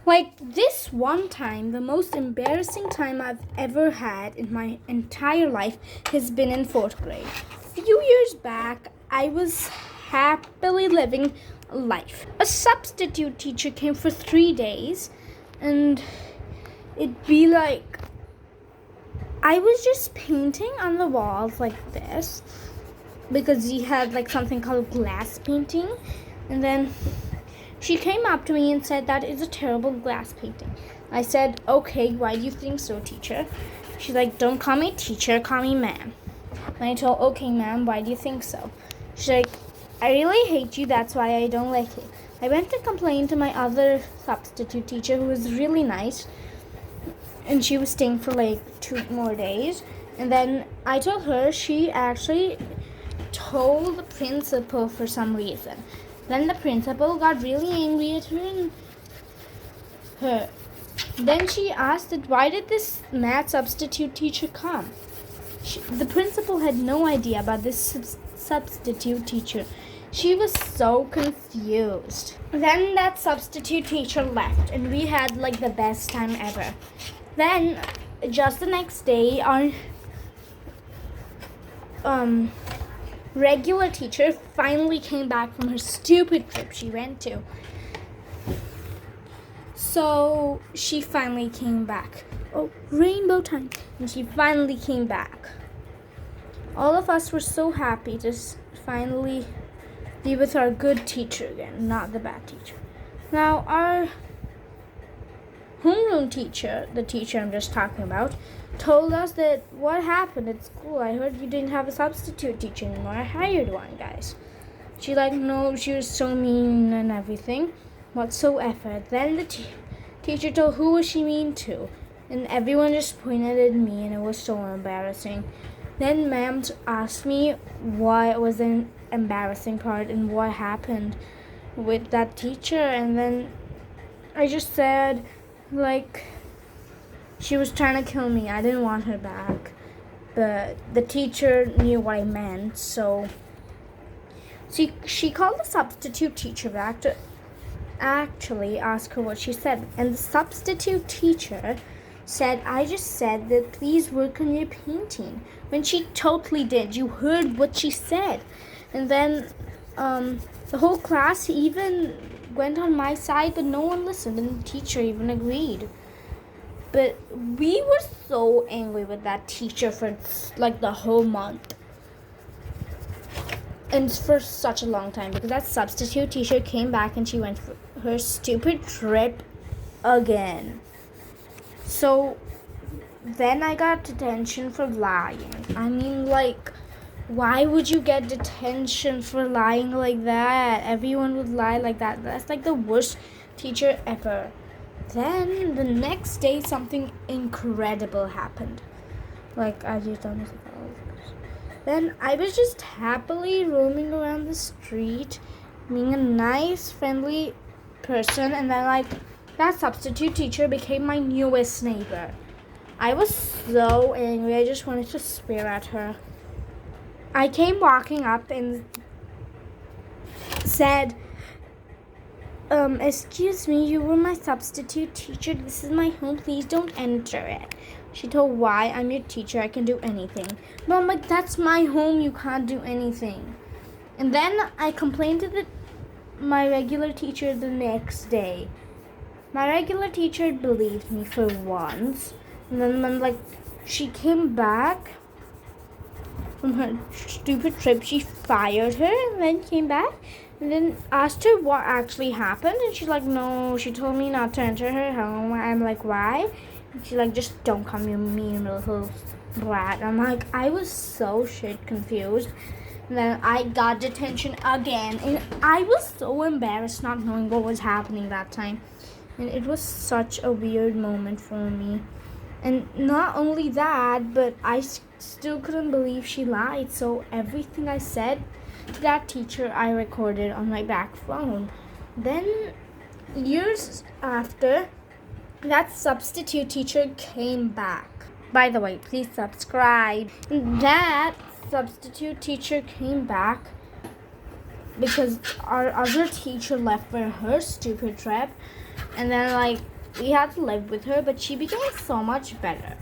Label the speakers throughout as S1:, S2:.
S1: Like this one time, the most embarrassing time I've ever had in my entire life has been in 4th grade. A few years back, I was happily living life. A substitute teacher came for 3 days, and it'd be like I was just painting on the walls like this because he had like something called glass painting, and then she came up to me and said, "That is a terrible glass painting." I said, "Okay, why do you think so, teacher?" She's like, "Don't call me teacher, call me ma'am." And I told, "Okay, ma'am, why do you think so?" She's like, "I really hate you, that's why I don't like you." I went to complain to my other substitute teacher, who was really nice, and she was staying for like 2 more days. And then I told her she actually told the principal for some reason. Then the principal got really angry at her. Then she asked that why did this math substitute teacher come? The principal had no idea about this substitute teacher. She was so confused. Then that substitute teacher left, and we had like the best time ever. Then just the next day, our regular teacher finally came back from her stupid trip she went to. So she finally came back. Oh, rainbow time. And she finally came back. All of us were so happy to finally be with our good teacher again, not the bad teacher. Now, our homeroom teacher, the teacher I'm just talking about, told us that what happened at school. I heard you didn't have a substitute teacher anymore. I hired one, guys. She no, she was so mean and everything whatsoever. Then the teacher told who was she mean to, and everyone just pointed at me, and it was so embarrassing. Then ma'am asked me what was the embarrassing part and what happened with that teacher, and then I just said like she was trying to kill me. I didn't want her back, but the teacher knew what I meant, so she called the substitute teacher back to actually ask her what she said. And the substitute teacher said, "I just said that please work on your painting," when she totally did. You heard what she said. And then the whole class even went on my side, but no one listened, and the teacher even agreed. But we were so angry with that teacher for like the whole month. And for such a long time, because that substitute teacher came back and she went for her stupid trip again. So then I got detention for lying. I mean, like, why would you get detention for lying like that? Everyone would lie like that. That's like the worst teacher ever. Then the next day, something incredible happened. Like, I just don't know. Then I was just happily roaming around the street, being a nice, friendly person, and then like that substitute teacher became my newest neighbor. I was so angry. I just wanted to swear at her. I came walking up and said, "Excuse me, you were my substitute teacher. This is my home. Please don't enter it." She told, "Why? I'm your teacher. I can do anything." But I'm like, "That's my home. You can't do anything." And then I complained to my regular teacher the next day. My regular teacher believed me for once. And then when she came back from her stupid trip, she fired her and then came back and then asked her what actually happened. And she's like, "No, she told me not to enter her home." I'm like, "Why?" And she's like, "Just don't come, you mean little brat." I'm like, I was so shit confused. And then I got detention again. And I was so embarrassed not knowing what was happening that time. And it was such a weird moment for me. And not only that, but I still couldn't believe she lied. So everything I said to that teacher, I recorded on my back phone. Then, years after, that substitute teacher came back. By the way, please subscribe. And that substitute teacher came back because our other teacher left for her stupid trip. And then, we had to live with her, but she became so much better.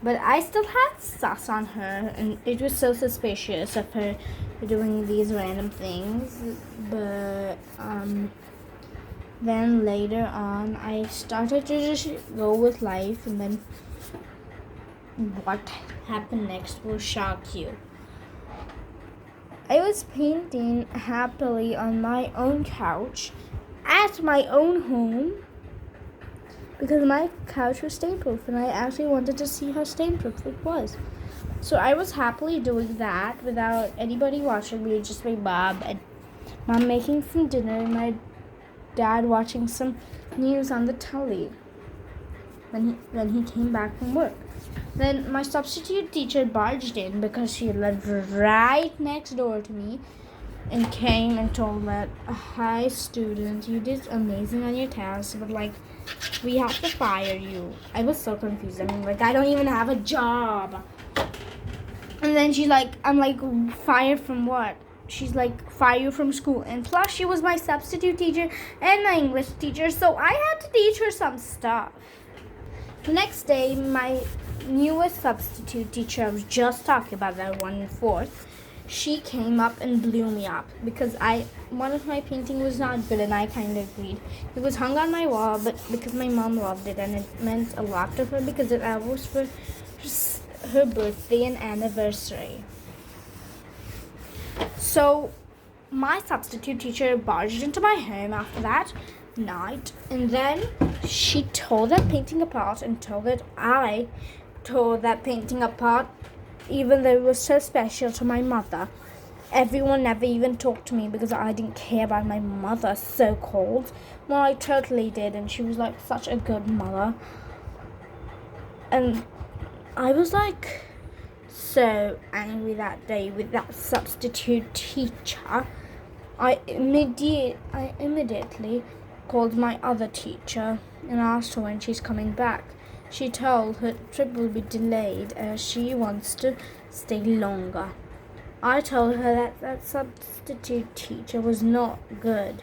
S1: But I still had sus on her, and it was so suspicious of her doing these random things. But then later on, I started to just go with life, and then what happened next will shock you. I was painting happily on my own couch at my own home because my couch was stain-proof, and I actually wanted to see how stain-proof it was. So I was happily doing that without anybody watching me, just my mom and mom making some dinner and my dad watching some news on the telly when he came back from work. Then my substitute teacher barged in because she lived right next door to me and came and told me, "Hi student, you did amazing on your test, but we have to fire you." I was so confused. I don't even have a job. And then she's like, I'm like, fired from what? She's like, fire you from school. And plus she was my substitute teacher and my English teacher, so I had to teach her some stuff. The next day, my newest substitute teacher, I was just talking about that one in fourth, she came up and blew me up because one of my painting was not good, and I kind of agreed. It was hung on my wall, but because my mom loved it and it meant a lot to her because it was for her birthday and anniversary. So my substitute teacher barged into my home after that night, and then she tore that painting apart and told that I tore that painting apart, even though it was so special to my mother. Everyone never even talked to me because I didn't care about my mother, so called. Well, I totally did, and she was like such a good mother. And I was like so angry that day with that substitute teacher. I immediately called my other teacher and asked her when she's coming back. She told her trip will be delayed as she wants to stay longer. I told her that substitute teacher was not good.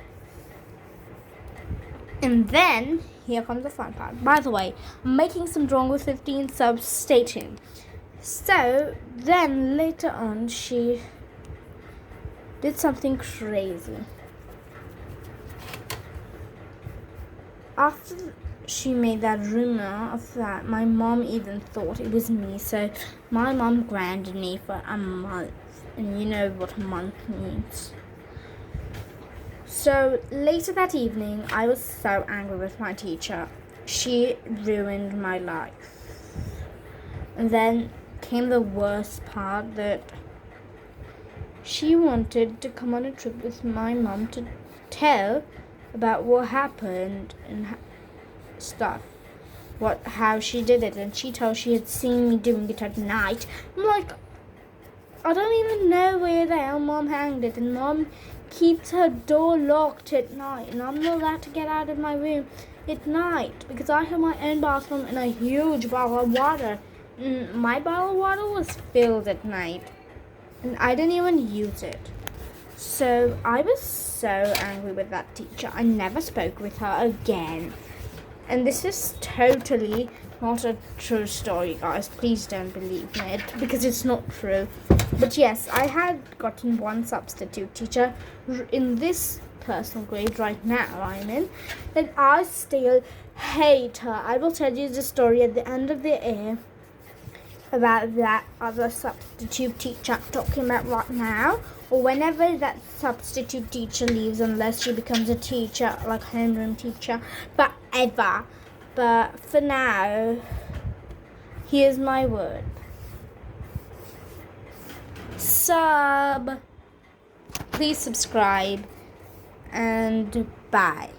S1: And then, here comes the fun part. By the way, I'm making some drawing with 15 subs. Stay tuned. So, then later on, she did something crazy. After she made that rumor of that, my mom even thought it was me. So, my mom grounded me for a month. And you know what a month means. So later that evening, I was so angry with my teacher. She ruined my life. And then came the worst part, that she wanted to come on a trip with my mom to tell about what happened and stuff. How she did it. And she told she had seen me doing it at night. I'm like, I don't even know where the hell mom hanged it, and mom keeps her door locked at night, and I'm not allowed to get out of my room at night because I have my own bathroom and a huge bottle of water. And my bottle of water was filled at night, and I didn't even use it. So I was so angry with that teacher. I never spoke with her again. And this is totally not a true story, guys. Please don't believe it because it's not true. But yes, I had gotten one substitute teacher in this personal grade right now I'm in, and I still hate her. I will tell you the story at the end of the year about that other substitute teacher I'm talking about right now, or whenever that substitute teacher leaves, unless she becomes a teacher, like homeroom teacher, forever. But for now, here's my word. Please subscribe, and bye.